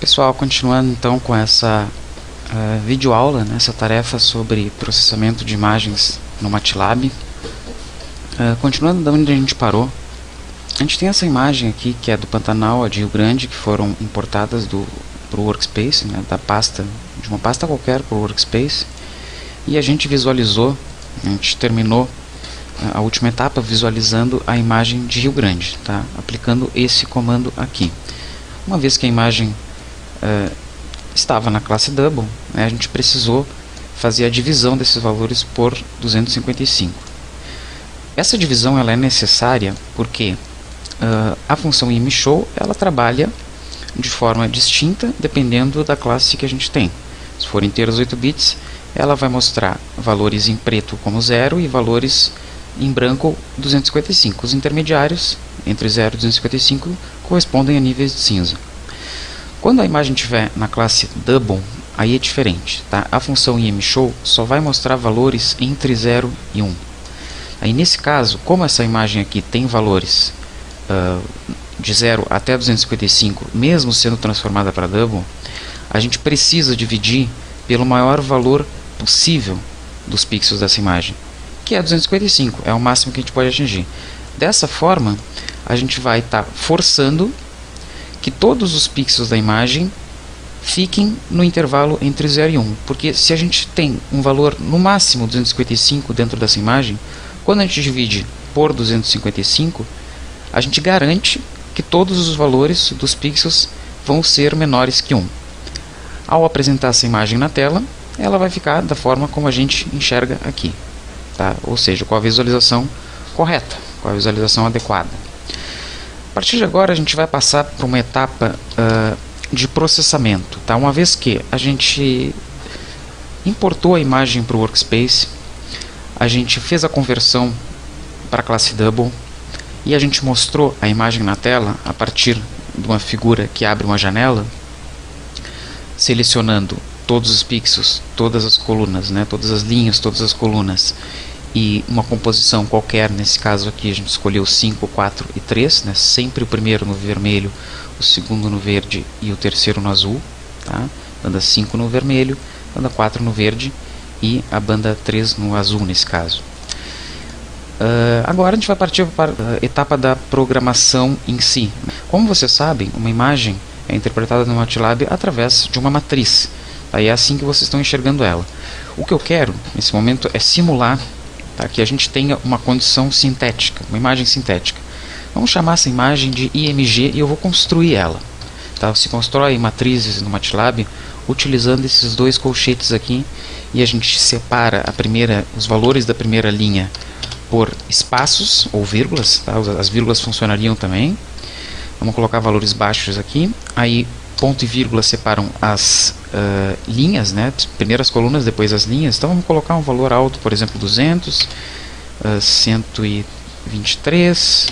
Pessoal, continuando então com essa videoaula, né, essa tarefa sobre processamento de imagens no MATLAB. Continuando da onde a gente parou, a gente tem essa imagem aqui que é do Pantanal, a de Rio Grande, que foram importadas para o Workspace, né, de uma pasta qualquer para o Workspace, e a gente visualizou, a gente terminou a última etapa visualizando a imagem de Rio Grande, tá? Aplicando esse comando aqui. Uma vez que a imagem estava na classe Double, né, a gente precisou fazer a divisão desses valores por 255. Essa divisão ela é necessária porque a função IMShow ela trabalha de forma distinta dependendo da classe que a gente tem. Se for inteiros 8 bits, ela vai mostrar valores em preto como 0 e valores em branco 255. Os intermediários entre 0 e 255 correspondem a níveis de cinza. Quando a imagem estiver na classe Double, aí é diferente, tá? A função IMShow só vai mostrar valores entre 0 e 1. Aí nesse caso, como essa imagem aqui tem valores de 0 até 255, mesmo sendo transformada para Double, a gente precisa dividir pelo maior valor possível dos pixels dessa imagem, que é 255, é o máximo que a gente pode atingir. Dessa forma, a gente vai estar forçando que todos os pixels da imagem fiquem no intervalo entre 0 e 1, porque se a gente tem um valor no máximo 255 dentro dessa imagem, quando a gente divide por 255, a gente garante que todos os valores dos pixels vão ser menores que 1. Ao apresentar essa imagem na tela, ela vai ficar da forma como a gente enxerga aqui, tá? Ou seja, com a visualização correta, com a visualização adequada. A partir de agora a gente vai passar para uma etapa de processamento, tá? Uma vez que a gente importou a imagem para o Workspace, a gente fez a conversão para a classe Double e a gente mostrou a imagem na tela a partir de uma figura que abre uma janela, selecionando todos os pixels, todas as colunas, né, todas as linhas, todas as colunas e uma composição qualquer. Nesse caso aqui a gente escolheu 5, 4 e 3, né, sempre o primeiro no vermelho, o segundo no verde e o terceiro no azul, tá? Banda 5 no vermelho, banda 4 no verde e a banda 3 no azul nesse caso. Agora a gente vai partir para a etapa da programação em si. Como vocês sabem, uma imagem é interpretada no MATLAB através de uma matriz. Aí é assim que vocês estão enxergando ela. O que eu quero nesse momento é simular, tá, que a gente tenha uma condição sintética, uma imagem sintética. Vamos chamar essa imagem de IMG e eu vou construir ela. Tá? Se constrói matrizes no MATLAB utilizando esses dois colchetes aqui e a gente separa os valores da primeira linha por espaços ou vírgulas, tá? As vírgulas funcionariam também. Vamos colocar valores baixos aqui, aí ponto e vírgula separam as linhas, né? Primeiro as colunas, depois as linhas. Então vamos colocar um valor alto, por exemplo 200, 123,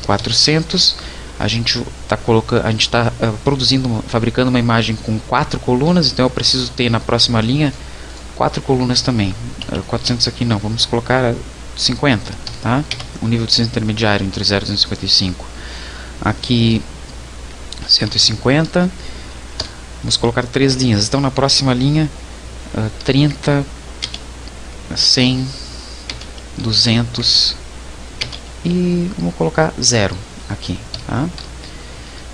400. A gente está fabricando uma imagem com 4 colunas, então eu preciso ter na próxima linha 4 colunas também. 400 aqui não, vamos colocar 50, tá? Um nível de cinza intermediário entre 0 e 255. Aqui 150. Vamos colocar 3 linhas. Então na próxima linha 30, 100, 200 e vamos colocar 0 aqui, tá?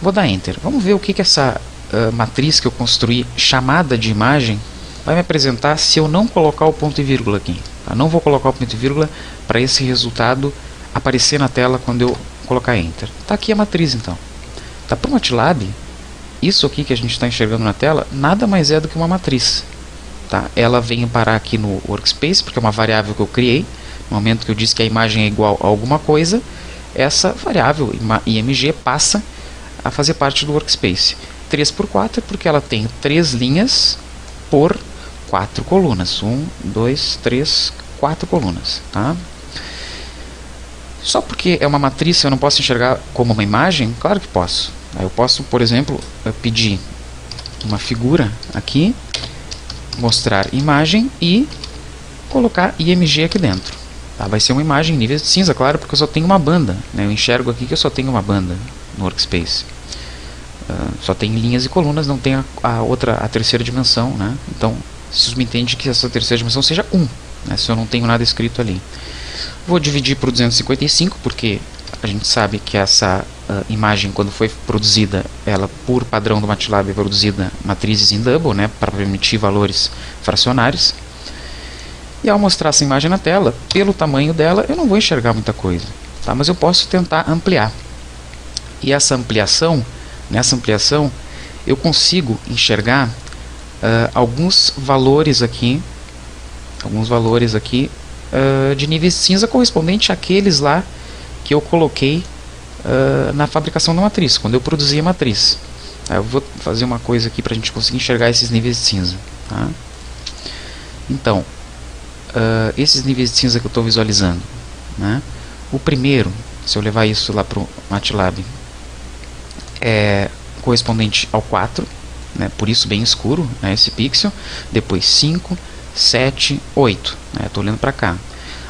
Vou dar Enter. Vamos ver o que essa matriz que eu construí chamada de imagem vai me apresentar se eu não colocar o ponto e vírgula aqui. Tá? Não vou colocar o ponto e vírgula para esse resultado aparecer na tela quando eu colocar Enter. Está aqui a matriz então. Tá, para o MATLAB, isso aqui que a gente está enxergando na tela nada mais é do que uma matriz. Tá? Ela vem parar aqui no Workspace porque é uma variável que eu criei. No momento que eu disse que a imagem é igual a alguma coisa, essa variável IMG passa a fazer parte do Workspace. 3 por 4 porque ela tem 3 linhas por 4 colunas. 1, 2, 3, 4 colunas. Tá? Só porque é uma matriz eu não posso enxergar como uma imagem? Claro que posso. Eu posso, por exemplo, pedir uma figura aqui, mostrar imagem e colocar IMG aqui dentro. Tá? Vai ser uma imagem em níveis de cinza, claro, porque eu só tenho uma banda, né? Eu enxergo aqui que eu só tenho uma banda no Workspace. só tem linhas e colunas, não tem a terceira dimensão, né? Então se subentende que essa terceira dimensão seja 1, né, se eu não tenho nada escrito ali. Vou dividir por 255, porque a gente sabe que essa imagem, quando foi produzida, ela por padrão do MATLAB é produzida matrizes em double, né, para permitir valores fracionários. E ao mostrar essa imagem na tela, pelo tamanho dela, eu não vou enxergar muita coisa, tá? Mas eu posso tentar ampliar. E nessa ampliação, eu consigo enxergar alguns valores aqui de níveis cinza correspondente àqueles lá que eu coloquei na fabricação da matriz, quando eu produzi a matriz. Eu vou fazer uma coisa aqui para a gente conseguir enxergar esses níveis de cinza, tá? Então, esses níveis de cinza que eu estou visualizando, né? O primeiro, se eu levar isso lá para o MATLAB, é correspondente ao 4, né? Por isso bem escuro, né, esse pixel. Depois 5, 7, 8, né? Estou olhando para cá.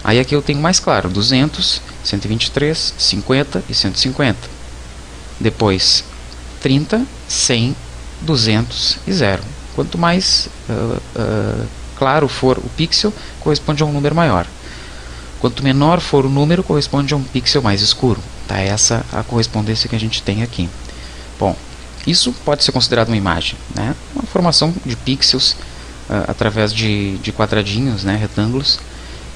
Aí aqui eu tenho mais claro, 200, 123, 50 e 150. Depois 30, 100, 200 e 0. Quanto mais claro for o pixel, corresponde a um número maior. Quanto menor for o número, corresponde a um pixel mais escuro. Tá? Essa é a correspondência que a gente tem aqui. Bom, isso pode ser considerado uma imagem, né? Uma formação de pixels através de quadradinhos, né, retângulos,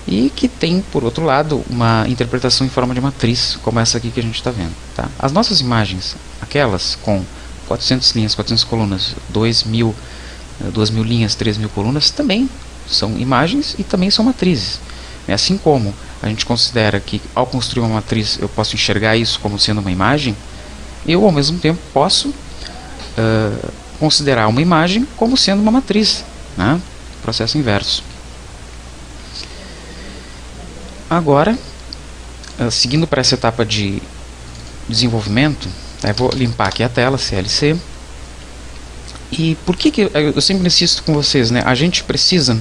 e que tem, por outro lado, uma interpretação em forma de matriz, como essa aqui que a gente está vendo. Tá? As nossas imagens, aquelas com 400 linhas, 400 colunas, 2.000 linhas, 3.000 colunas, também são imagens e também são matrizes. Assim como a gente considera que ao construir uma matriz eu posso enxergar isso como sendo uma imagem, eu ao mesmo tempo posso considerar uma imagem como sendo uma matriz, né? Processo inverso. Agora, seguindo para essa etapa de desenvolvimento, eu vou limpar aqui a tela, CLC. E por que eu sempre insisto com vocês, né? A gente precisa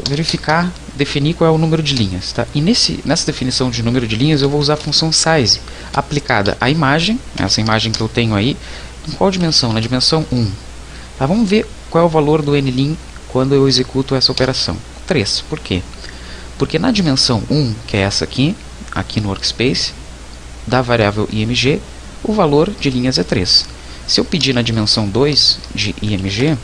verificar, definir qual é o número de linhas, tá? E nessa definição de número de linhas eu vou usar a função size aplicada à imagem, essa imagem que eu tenho aí, em qual dimensão? Na dimensão 1. Tá? Vamos ver qual é o valor do nlim quando eu executo essa operação. 3. Por quê? Porque na dimensão 1, que é essa aqui no workspace, da variável img, o valor de linhas é 3. Se eu pedir na dimensão 2 de img,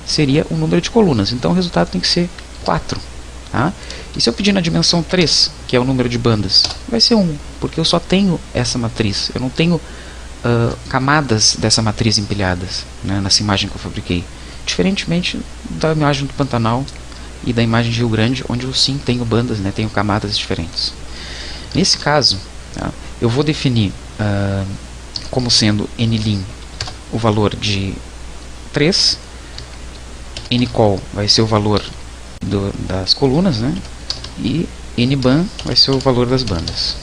seria o número de colunas. Então o resultado tem que ser 4. Tá? E se eu pedir na dimensão 3, que é o número de bandas, vai ser 1, porque eu só tenho essa matriz. Eu não tenho camadas dessa matriz empilhadas, né, nessa imagem que eu fabriquei. Diferentemente da imagem do Pantanal e da imagem de Rio Grande, onde eu sim tenho bandas, né, tenho camadas diferentes. Nesse caso, tá, eu vou definir como sendo nlim o valor de 3, ncol vai ser o valor das colunas, né, e nban vai ser o valor das bandas.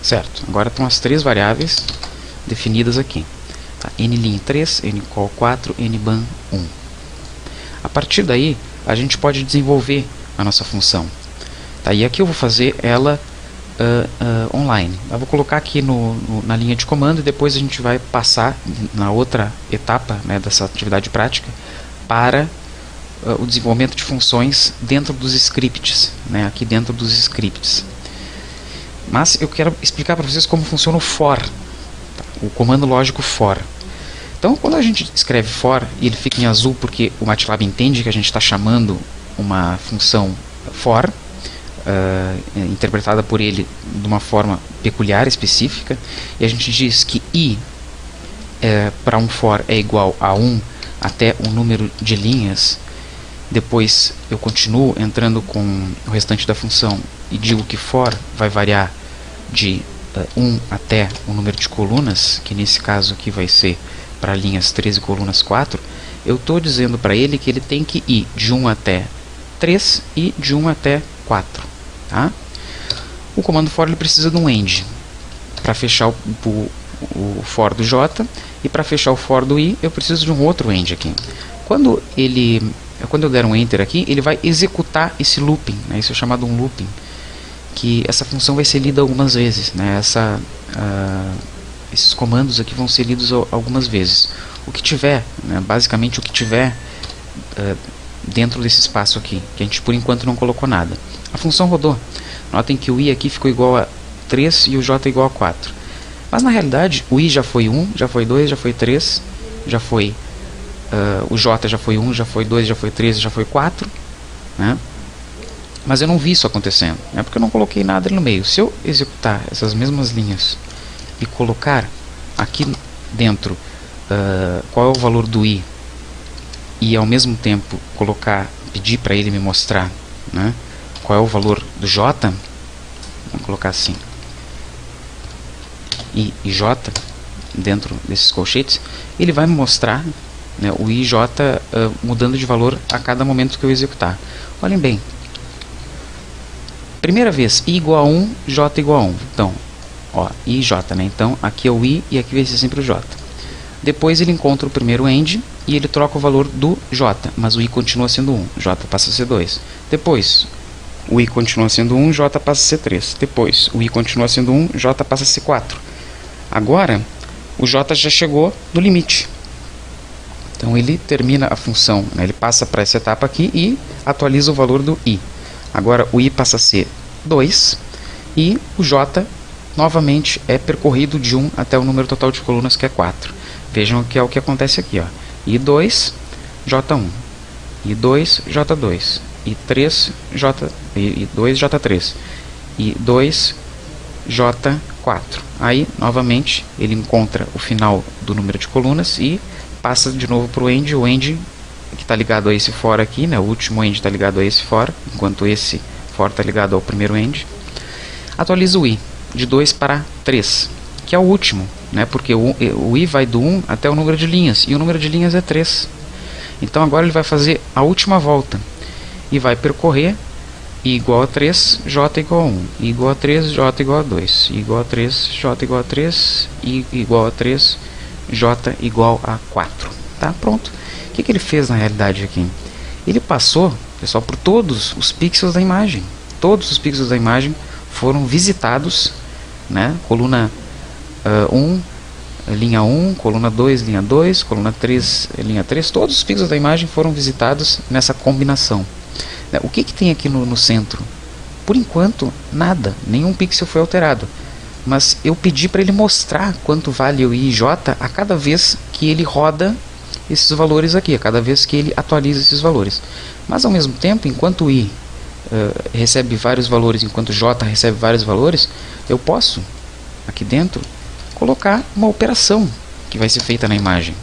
Certo, agora estão as três variáveis definidas aqui. Tá? Nlim 3, ncol 4, nban 1. A partir daí, a gente pode desenvolver a nossa função. Tá? E aqui eu vou fazer ela online. Eu vou colocar aqui na linha de comando e depois a gente vai passar na outra etapa, né, dessa atividade prática para o desenvolvimento de funções dentro dos scripts, né, aqui dentro dos scripts. Mas eu quero explicar para vocês como funciona o for, tá? O comando lógico for. Então, quando a gente escreve for e ele fica em azul porque o MATLAB entende que a gente está chamando uma função for, interpretada por ele de uma forma peculiar, específica, e a gente diz que i para um for é igual a 1 até o número de linhas. Depois eu continuo entrando com o restante da função e digo que for vai variar de 1 até o número de colunas, que nesse caso aqui vai ser para linhas 13 e colunas 4. Eu estou dizendo para ele que ele tem que ir de 1 até 3 e de 1 até 4. Tá? O comando for ele precisa de um end para fechar o for do j, e para fechar o for do i eu preciso de um outro end aqui. Quando eu der um enter aqui, ele vai executar esse looping, né? Isso é chamado um looping, que essa função vai ser lida algumas vezes, né? esses comandos aqui vão ser lidos algumas vezes. O que tiver, né, basicamente o que tiver dentro desse espaço aqui, que a gente por enquanto não colocou nada. A função rodou. Notem que o i aqui ficou igual a 3 e o j igual a 4. Mas na realidade o i já foi 1, já foi 2, já foi 3, já foi o j já foi 1, já foi 2, já foi 3, já foi 4, né? Mas eu não vi isso acontecendo, né? Porque eu não coloquei nada ali no meio. Se eu executar essas mesmas linhas e colocar aqui dentro qual é o valor do i e ao mesmo tempo pedir para ele me mostrar, né, qual é o valor do j, vamos colocar assim, i e j dentro desses colchetes, ele vai me mostrar, né, o i e j mudando de valor a cada momento que eu executar. Olhem bem, primeira vez i igual a 1, j igual a 1, então ó, i e j, né? Então aqui é o i e aqui vai ser sempre o j. Depois ele encontra o primeiro end e ele troca o valor do j, mas o i continua sendo 1, j passa a ser 2. Depois o i continua sendo 1, j passa a ser 3. Depois o i continua sendo 1, j passa a ser 4. Agora o j já chegou no limite. Então ele termina a função, né? Ele passa para essa etapa aqui e atualiza o valor do i. Agora o i passa a ser 2 e o j novamente é percorrido de 1 até o número total de colunas, que é 4. Vejam que é o que acontece aqui, ó. I2, J1, I2, J2, I3, I2, J3, I2, J4. Aí, novamente, ele encontra o final do número de colunas e passa de novo para o end que está ligado a esse for aqui, né? O último end está ligado a esse for, enquanto esse for está ligado ao primeiro end. Atualiza o i de 2 para 3, que é o último, né? Porque o i vai do 1 até o número de linhas, e o número de linhas é 3. Então agora ele vai fazer a última volta e vai percorrer i igual a 3, j igual a 1, i igual a 3, j igual a 2, i igual a 3, j igual a 3, i igual a 3, j igual a 4. Tá? Pronto. O que ele fez na realidade aqui? Ele passou, pessoal, por todos os pixels da imagem. Todos os pixels da imagem foram visitados, né? Coluna 1, linha 1, coluna 2, linha 2, coluna 3, linha 3. Todos os pixels da imagem foram visitados nessa combinação. O que tem aqui no centro? Por enquanto, nada. Nenhum pixel foi alterado. Mas eu pedi para ele mostrar quanto vale o i e j a cada vez que ele roda esses valores aqui, a cada vez que ele atualiza esses valores. Mas ao mesmo tempo, enquanto o i recebe vários valores, enquanto j recebe vários valores, eu posso, aqui dentro, colocar uma operação que vai ser feita na imagem.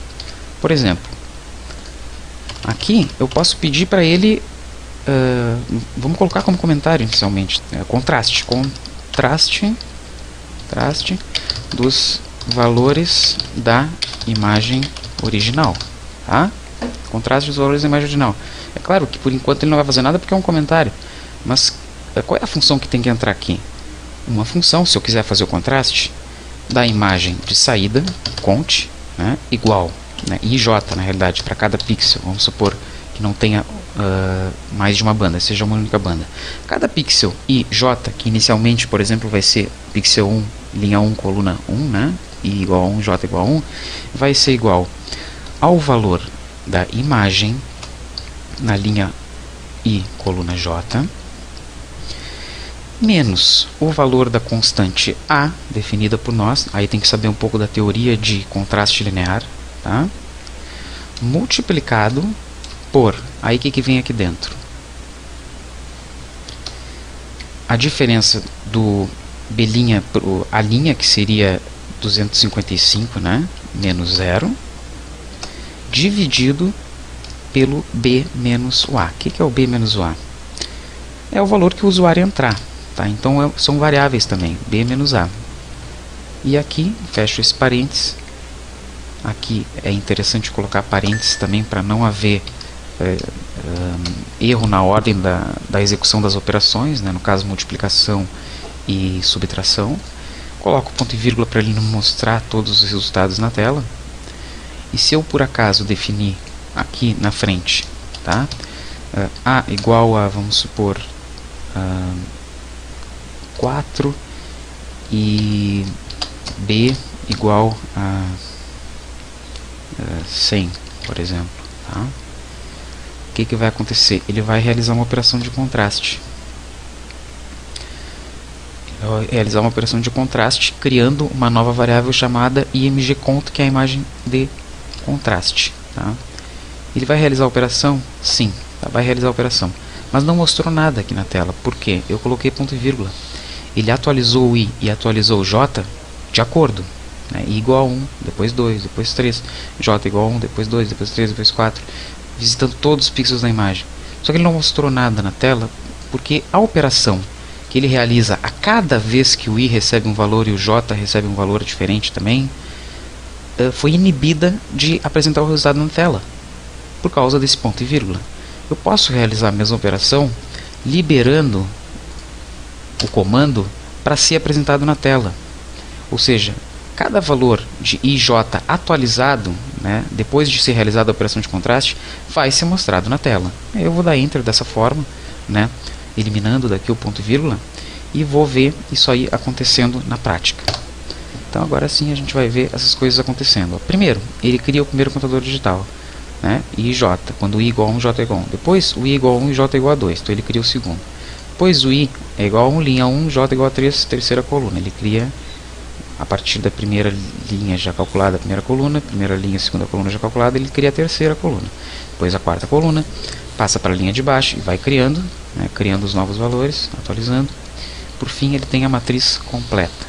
Por exemplo, aqui eu posso pedir para ele, vamos colocar como comentário inicialmente, contraste dos valores da imagem original. Tá? Contraste dos valores da imagem original. É claro que por enquanto ele não vai fazer nada porque é um comentário, mas qual é a função que tem que entrar aqui? Uma função, se eu quiser fazer o contraste da imagem de saída, cont, né, igual, né, ij na realidade, para cada pixel. Vamos supor que não tenha mais de uma banda, seja uma única banda. Cada pixel ij, que inicialmente, por exemplo, vai ser pixel 1, linha 1, coluna 1, né, i igual a 1, j igual a 1, vai ser igual ao valor da imagem na linha i, coluna j, menos o valor da constante a, definida por nós. Aí tem que saber um pouco da teoria de contraste linear, tá? Multiplicado por, aí o que vem aqui dentro? A diferença do b', a linha, que seria 255, né? Menos 0, dividido pelo b menos o a. O que é o b menos o a? É o valor que o usuário entrar. Tá? Então são variáveis também, b menos a. E aqui, fecho esse parênteses. Aqui é interessante colocar parênteses também para não haver erro na ordem da execução das operações, né? No caso multiplicação e subtração. Coloco ponto e vírgula para ele não mostrar todos os resultados na tela. E se eu por acaso definir aqui na frente, tá? A igual a, vamos supor, 4 e b igual a 100, por exemplo, tá? O que vai acontecer? Ele vai realizar uma operação de contraste. Ele vai realizar uma operação de contraste, criando uma nova variável chamada imgcont, que é a imagem de contraste, tá? Ele vai realizar a operação? Sim, vai realizar a operação. Mas não mostrou nada aqui na tela. Por quê? Eu coloquei ponto e vírgula. Ele atualizou o i e atualizou o j de acordo, né? I igual a 1, depois 2, depois 3. J igual a 1, depois 2, depois 3, depois 4. Visitando todos os pixels da imagem. Só que ele não mostrou nada na tela, porque a operação que ele realiza a cada vez que o i recebe um valor e o j recebe um valor diferente também, foi inibida de apresentar o resultado na tela, por causa desse ponto e vírgula. Eu posso realizar a mesma operação liberando o comando para ser apresentado na tela. Ou seja, cada valor de i e j atualizado, né, depois de ser realizada a operação de contraste, vai ser mostrado na tela. Eu vou dar Enter dessa forma, né, eliminando daqui o ponto e vírgula, e vou ver isso aí acontecendo na prática. Então agora sim a gente vai ver essas coisas acontecendo. Primeiro, ele cria o primeiro contador digital, né, I e J, quando o I igual a 1, J é igual a 1. Depois o I igual a 1 e J é igual a 2, então ele cria o segundo. Depois o I é igual a 1, linha 1, J é igual a 3, terceira coluna. Ele cria, a partir da primeira linha já calculada, a primeira coluna, primeira linha, segunda coluna já calculada, ele cria a terceira coluna. Depois a quarta coluna, passa para a linha de baixo e vai criando, né, criando os novos valores, atualizando. Por fim, ele tem a matriz completa.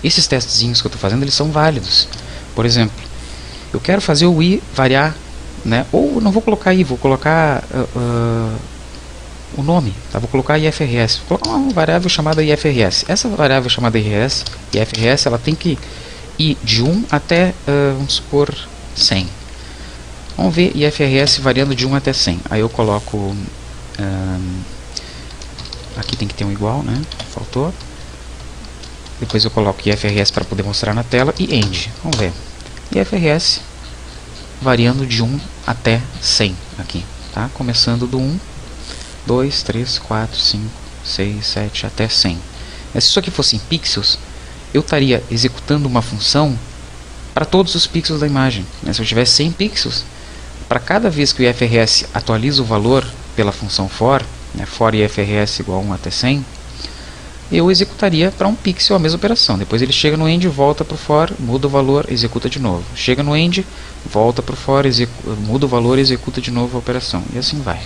Esses testezinhos que eu estou fazendo, eles são válidos. Por exemplo, eu quero fazer o i variar, né? Ou não vou colocar i, vou colocar o nome, tá? Vou colocar IFRS, vou colocar uma variável chamada IFRS. Essa variável chamada IFRS, ela tem que ir de 1 até, vamos supor, 100. Vamos ver IFRS variando de 1 até 100. Aí eu coloco, aqui tem que ter um igual, né? Faltou. Depois eu coloco IFRS para poder mostrar na tela e END. Vamos ver. IFRS variando de 1 até 100 aqui, tá? Começando do 1, 2, 3, 4, 5, 6, 7 até 100. Mas se isso aqui fosse em pixels, eu estaria executando uma função para todos os pixels da imagem, né? Se eu tivesse 100 pixels, para cada vez que o IFRS atualiza o valor pela função for, né, for IFRS igual a 1 até 100, eu executaria para um pixel a mesma operação. Depois ele chega no end, volta para o for, muda o valor, executa de novo. Chega no end, volta para o for, muda o valor, executa de novo a operação. E assim vai.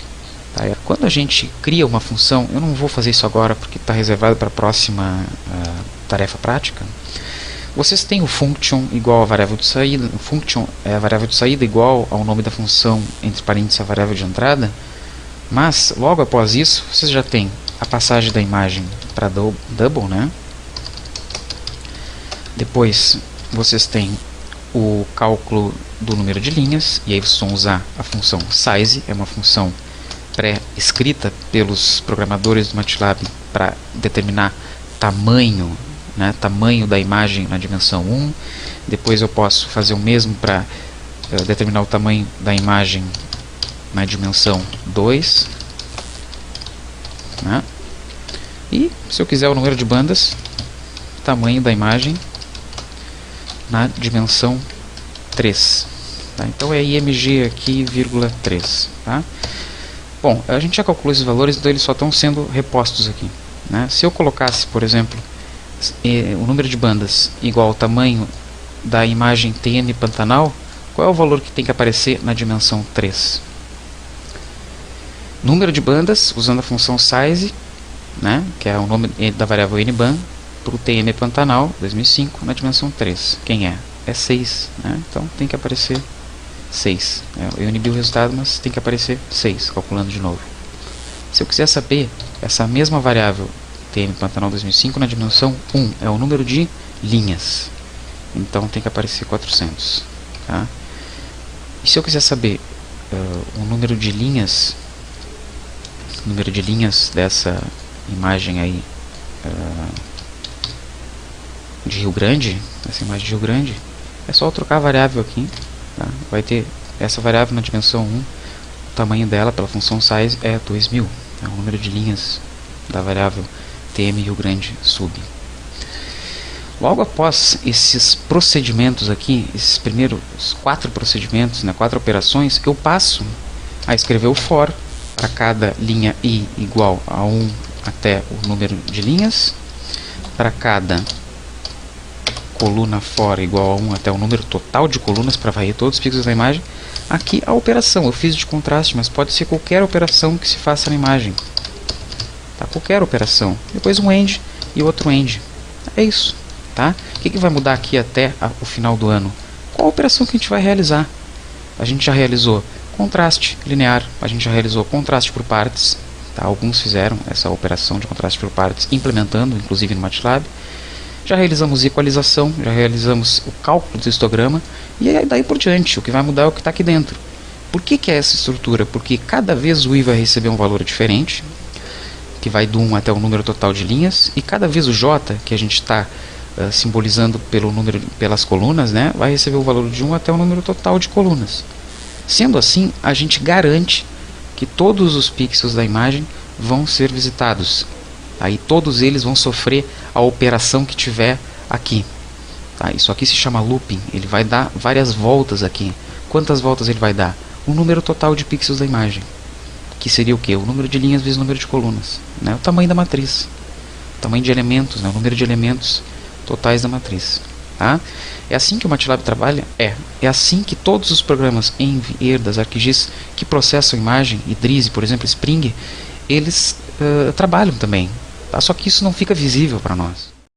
Tá? Quando a gente cria uma função, eu não vou fazer isso agora porque está reservado para a próxima tarefa prática. Vocês têm o function igual a variável de saída. O function é a variável de saída igual ao nome da função, entre parênteses, a variável de entrada. Mas, logo após isso, vocês já têm a passagem da imagem para double, né? Depois vocês têm o cálculo do número de linhas, e aí vocês vão usar a função size, é uma função pré-escrita pelos programadores do MATLAB para determinar tamanho, né, tamanho da imagem na dimensão 1. Depois eu posso fazer o mesmo para determinar o tamanho da imagem na dimensão 2. Né? E se eu quiser o número de bandas, tamanho da imagem na dimensão 3. Tá? Então é IMG aqui, vírgula 3. Tá? Bom, a gente já calculou esses valores, então eles só estão sendo repostos aqui. Né? Se eu colocasse, por exemplo, o número de bandas igual ao tamanho da imagem TN Pantanal, qual é o valor que tem que aparecer na dimensão 3? Número de bandas, usando a função size, né, que é o nome da variável nban, para o TN Pantanal 2005 na dimensão 3. Quem é? É 6. Né? Então tem que aparecer 6. Eu inibi o resultado, mas tem que aparecer 6, calculando de novo. Se eu quiser saber essa mesma variável TN Pantanal 2005 na dimensão 1, é o número de linhas. Então tem que aparecer 400. Tá? E se eu quiser saber o número de linhas dessa imagem aí de Rio Grande, essa imagem de Rio Grande, é só eu trocar a variável aqui, tá? Vai ter essa variável na dimensão 1, o tamanho dela pela função size é 2000, é o número de linhas da variável TM Rio Grande sub. Logo após esses procedimentos aqui, esses primeiros 4 procedimentos, né, 4 operações, eu passo a escrever o for para cada linha i igual a 1 até o número de linhas, para cada coluna for igual a 1 até o número total de colunas para varrer todos os pixels da imagem. Aqui a operação, eu fiz de contraste, mas pode ser qualquer operação que se faça na imagem. Tá? Qualquer operação. Depois um end e outro end. É isso. Tá? O que vai mudar aqui até o final do ano? Qual a operação que a gente vai realizar? A gente já realizou contraste linear, a gente já realizou contraste por partes. Tá? Alguns fizeram essa operação de contraste por partes, implementando, inclusive no MATLAB. Já realizamos equalização, já realizamos o cálculo do histograma, e daí por diante, o que vai mudar é o que está aqui dentro. Por que é essa estrutura? Porque cada vez o i vai receber um valor diferente, que vai do 1 até o número total de linhas, e cada vez o j, que a gente está simbolizando pelo número, pelas colunas, né, vai receber o valor de 1 até o número total de colunas. Sendo assim, a gente garante que todos os pixels da imagem vão ser visitados. Aí todos eles vão sofrer a operação que tiver aqui. Tá? Isso aqui se chama looping. Ele vai dar várias voltas aqui. Quantas voltas ele vai dar? O número total de pixels da imagem. Que seria o quê? O número de linhas vezes o número de colunas. Né? O tamanho da matriz. O tamanho de elementos, né? O número de elementos totais da matriz. Tá? É assim que o MATLAB trabalha? É assim que todos os programas Env, Erdas, ArcGIS que processam imagem, Idris, por exemplo, Spring, eles trabalham também. Tá? Só que isso não fica visível para nós.